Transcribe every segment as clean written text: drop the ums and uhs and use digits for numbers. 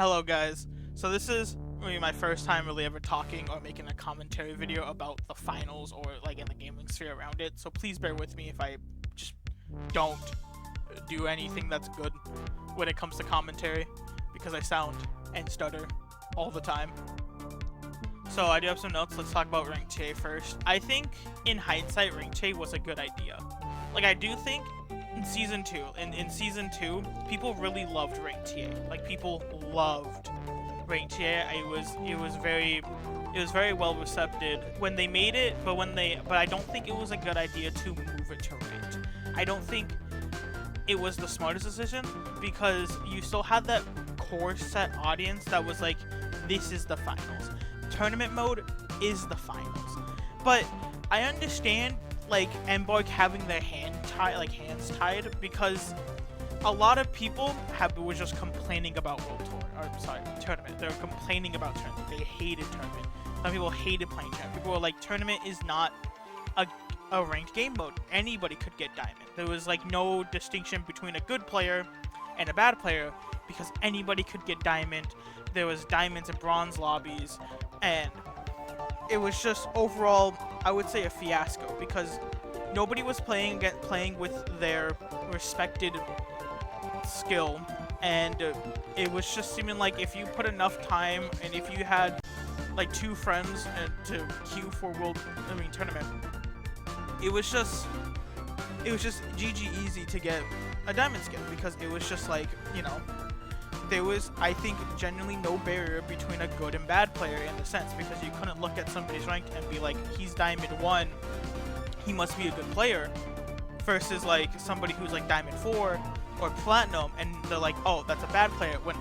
Hello guys. So this is really my first time really ever talking or making a commentary video about the finals or like in the gaming sphere around it. So please bear with me if I just don't do anything that's good when it comes to commentary because I sound and stutter all the time. So I do have some notes. Let's talk about ranked TA first. I think in hindsight ranked TA was a good idea. Like I do think in season 2, in season 2, people really loved ranked TA. Like people loved ranked TA. It was very well received when they made it, but I don't think it was a good idea to move it to ranked. I don't think it was the smartest decision because you still had that core set audience that was like, this is the finals. Tournament mode is the finals. But I understand like Embark having their hands tied because a lot of people were just complaining about tournament. They were complaining about tournament. They hated tournament. Some people hated playing tournament. People were like, tournament is not a ranked game mode. Anybody could get diamond. There was like no distinction between a good player and a bad player because anybody could get diamond. There was diamonds and bronze lobbies, and it was just overall, I would say, a fiasco because nobody was playing with their respected skill, and it was just seeming like if you put enough time and if you had like 2 friends to queue for tournament, it was just GG easy to get a diamond skin because it was just like, you know, there was, I think, genuinely no barrier between a good and bad player in the sense because you couldn't look at somebody's rank and be like, he's diamond 1, he must be a good player, versus like somebody who's like diamond 4 or platinum and they're like, oh, that's a bad player. When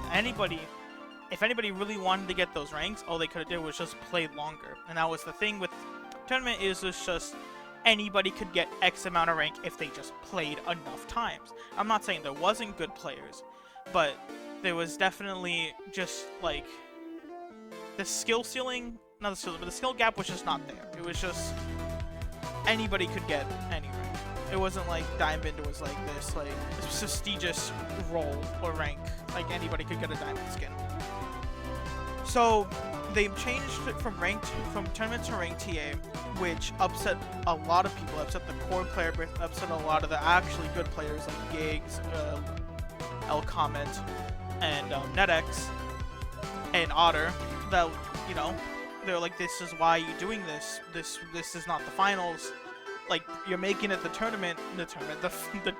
if anybody really wanted to get those ranks, all they could have did was just play longer. And that was the thing with tournament, is it's just anybody could get X amount of rank if they just played enough times. I'm not saying there wasn't good players, but there was definitely just like the skill ceiling, not the skill, but the skill gap was just not there. It was just anybody could get any rank. It wasn't like diamond was like this prestigious role or rank. Like anybody could get a diamond skin. So they changed it from tournament to ranked TA, which upset a lot of people. Upset the core player, but upset a lot of the actually good players like Gigs, L Comment, and NetX and Otter. That, you know, they're like, this is why you're doing this. This is not the finals. Like, you're making it the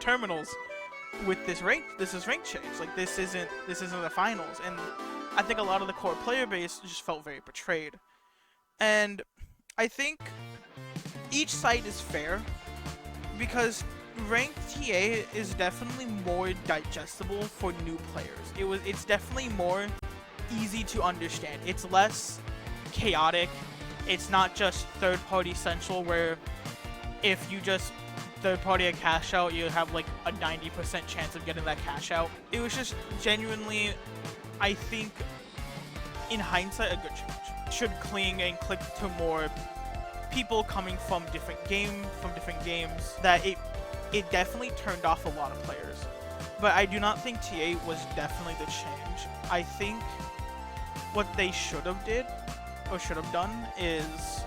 terminals with this rank. This is rank change. Like, this isn't the finals. And I think a lot of the core player base just felt very betrayed. And I think each side is fair because ranked TA is definitely more digestible for new players. It's definitely more easy to understand. It's less chaotic. It's not just third-party central where if you just third-party a cash out, you have like a 90% chance of getting that cash out. It was just genuinely, I think, in hindsight, a good change. Should cling and click to more people coming from different games, that it definitely turned off a lot of players. But I do not think TA was definitely the change. I think what they should have done is,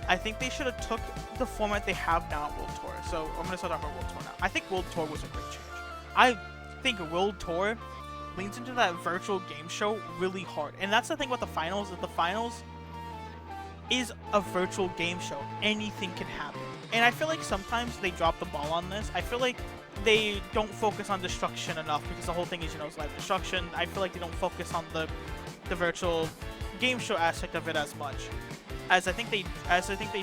I think they should have took the format they have now at World Tour. So I'm going to start off with World Tour now. I think World Tour was a great change. I think World Tour leans into that virtual game show really hard. And that's the thing about the finals, is the finals is a virtual game show. Anything can happen. And I feel like sometimes they drop the ball on this. I feel like they don't focus on destruction enough because the whole thing is, you know, it's live destruction. I feel like they don't focus on the virtual game show aspect of it as much as I think they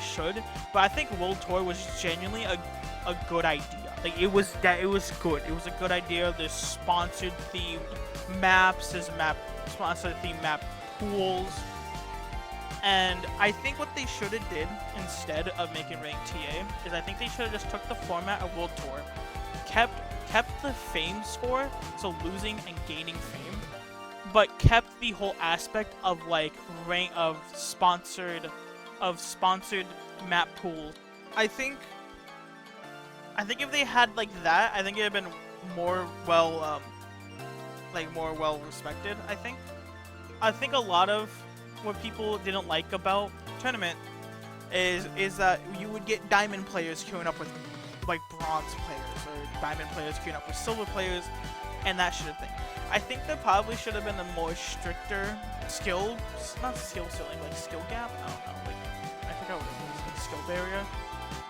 should. But I think World Tour was genuinely a good idea. Like it was good. It was a good idea. There's sponsored theme maps, sponsored theme map pools. And I think what they should have did instead of making ranked TA is I think they should have just took the format of World Tour, kept the fame score, so losing and gaining fame, but kept the whole aspect of like sponsored map pool. I think if they had like that, I think it would have been more well like more well respected. I think a lot of what people didn't like about tournament is that you would get diamond players queuing up with like bronze players, or diamond players queuing up with silver players, and that sort of thing. I think there probably should have been a more stricter skill, not skill ceiling, like skill gap. I don't know, like I forgot what it was, like skill barrier.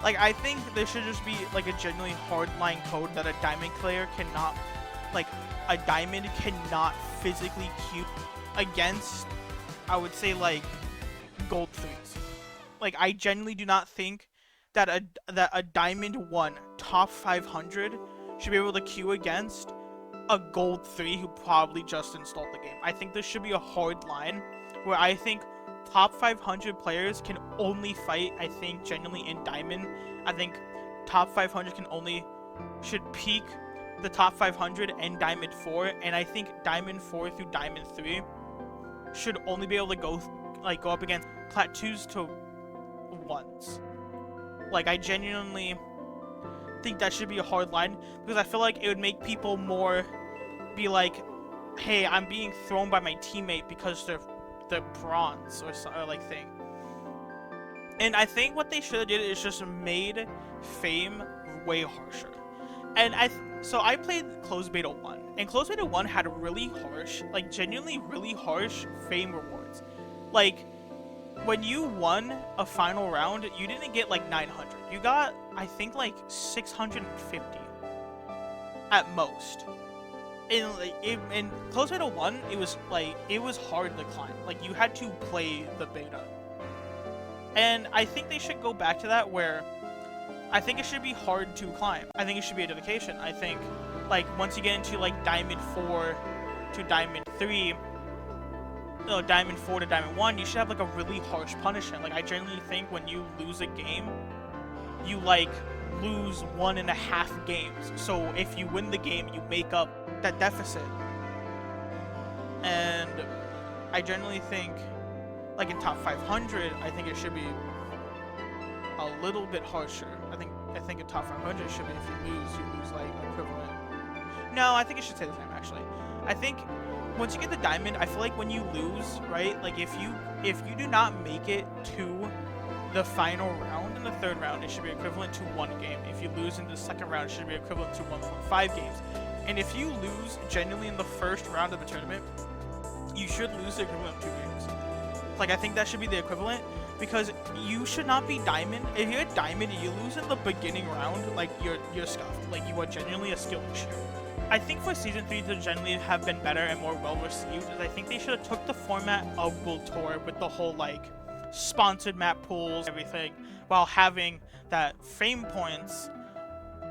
Like I think there should just be like a genuinely hardline code that a diamond player cannot, like a diamond cannot physically queue against, I would say, like gold 3s. Like I genuinely do not think that a diamond 1 top 500 should be able to queue against a gold 3 who probably just installed the game. I think there should be a hard line where I think top 500 players can only fight, I think, genuinely in diamond. I think top 500 should peak the top 500 and diamond 4, and I think diamond 4 through diamond 3 should only be able to go up against plat 2s to 1s. Like I genuinely think that should be a hard line, because I feel like it would make people more be like, hey, I'm being thrown by my teammate because they're bronze or like thing. And I think what they should have did is just made fame way harsher. And so I played closed beta 1, and closed beta 1 had really harsh, like genuinely really harsh fame rewards. Like when you won a final round, you didn't get like 900. You got, I think, like 650 at most. In closed beta 1, it was hard to climb. Like you had to play the beta. And I think they should go back to that, where I think it should be hard to climb. I think it should be a dedication. I think like once you get into like diamond 4 to diamond 3, no, diamond 4 to diamond 1, you should have like a really harsh punishment. Like I genuinely think when you lose a game, you like lose 1.5 games. So if you win the game, you make up that deficit. And I generally think, like in top 500, I think it should be a little bit harsher. I think in top 500 should be, if you lose like equivalent. No, I think it should stay the same actually. I think once you get the diamond, I feel like when you lose, right? Like if you do not make it to the final round in the third round, it should be equivalent to 1 game. If you lose in the second round, it should be equivalent to 1.5 games. And if you lose genuinely in the first round of the tournament, you should lose the equivalent of 2 games. Like I think that should be the equivalent, because you should not be diamond. If you're a diamond and you lose in the beginning round, like you're scuffed. Like you are genuinely a skill issue. I think for Season 3 to generally have been better and more well received is I think they should have took the format of World Tour with the whole like sponsored map pools, everything, while having that fame points,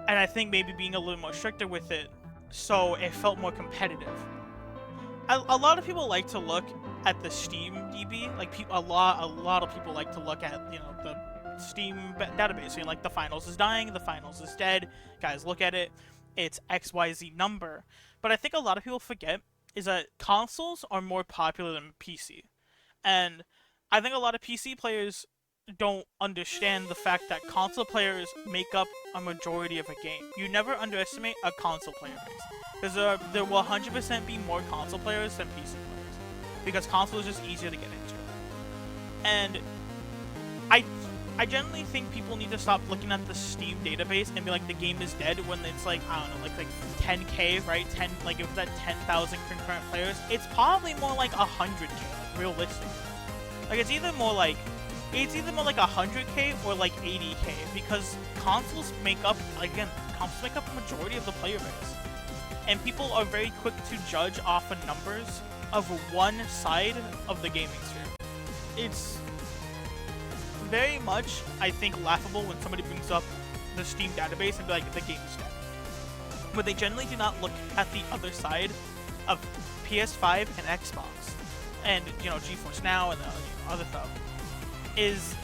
and I think maybe being a little more stricter with it so it felt more competitive. A lot of people like to look at the Steam DB, like a lot of people like to look at, you know, the Steam database, you know, like the finals is dying, the finals is dead, guys look at it, it's XYZ number. But I think a lot of people forget is that consoles are more popular than PC. And I think a lot of PC players don't understand the fact that console players make up a majority of a game. You never underestimate a console player base. Because there will 100% be more console players than PC players. Because console is just easier to get into. And I generally think people need to stop looking at the Steam database and be like, the game is dead, when it's like, I don't know, like 10k, right? Like if it's at 10,000 concurrent players, it's probably more like 100k, like realistically. Like it's either more like 100k or like 80k, because consoles make up a majority of the player base. And people are very quick to judge off of numbers of one side of the gaming sphere. It's very much, I think, laughable when somebody brings up the Steam database and be like, the game is dead. But they generally do not look at the other side of PS5 and Xbox. And, you know, GeForce Now and other stuff. It's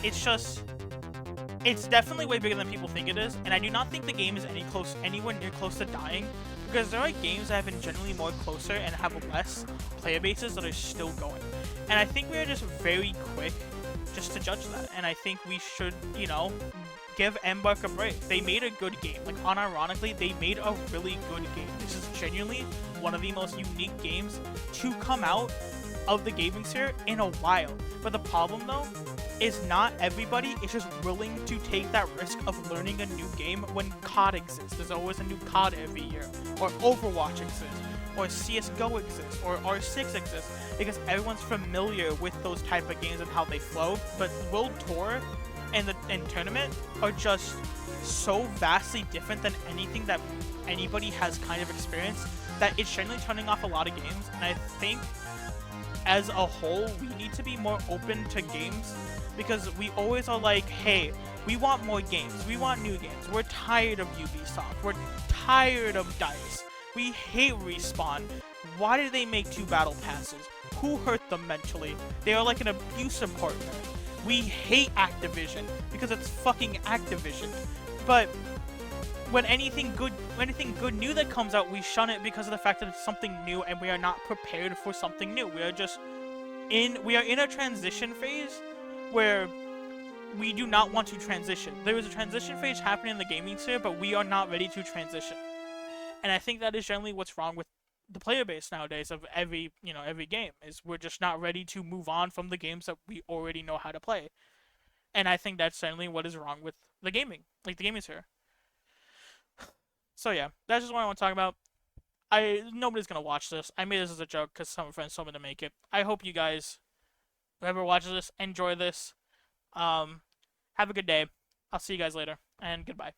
definitely way bigger than people think it is. And I do not think the game is anywhere near close to dying. Because there are games that have been generally more closer and have less player bases that are still going. And I think we are just very quick just to judge that. And I think we should, you know, give Embark a break. They made a good game. Like, unironically, they made a really good game. This is genuinely one of the most unique games to come out of the gaming sphere in a while. But the problem, though, is not everybody is just willing to take that risk of learning a new game when COD exists. There's always a new COD every year, or Overwatch exists, or CSGO exists, or R6 exists, because everyone's familiar with those type of games and how they flow. But World Tour and Tournament are just so vastly different than anything that anybody has kind of experienced that it's generally turning off a lot of games. And I think as a whole, we need to be more open to games, because we always are like, hey, we want more games, we want new games, we're tired of Ubisoft, we're tired of DICE, we hate Respawn, why did they make 2 battle passes, who hurt them mentally, they are like an abusive partner, we hate Activision, because it's fucking Activision, but when anything good new that comes out, we shun it because of the fact that it's something new and we are not prepared for something new. We are in a transition phase where we do not want to transition. There is a transition phase happening in the gaming sphere, but we are not ready to transition. And I think that is generally what's wrong with the player base nowadays of every game, is we're just not ready to move on from the games that we already know how to play. And I think that's certainly what is wrong with the gaming sphere. So yeah, that's just what I want to talk about. Nobody's gonna watch this. I made this as a joke because some friends told me to make it. I hope you guys, whoever watches this, enjoy this. Have a good day. I'll see you guys later, and goodbye.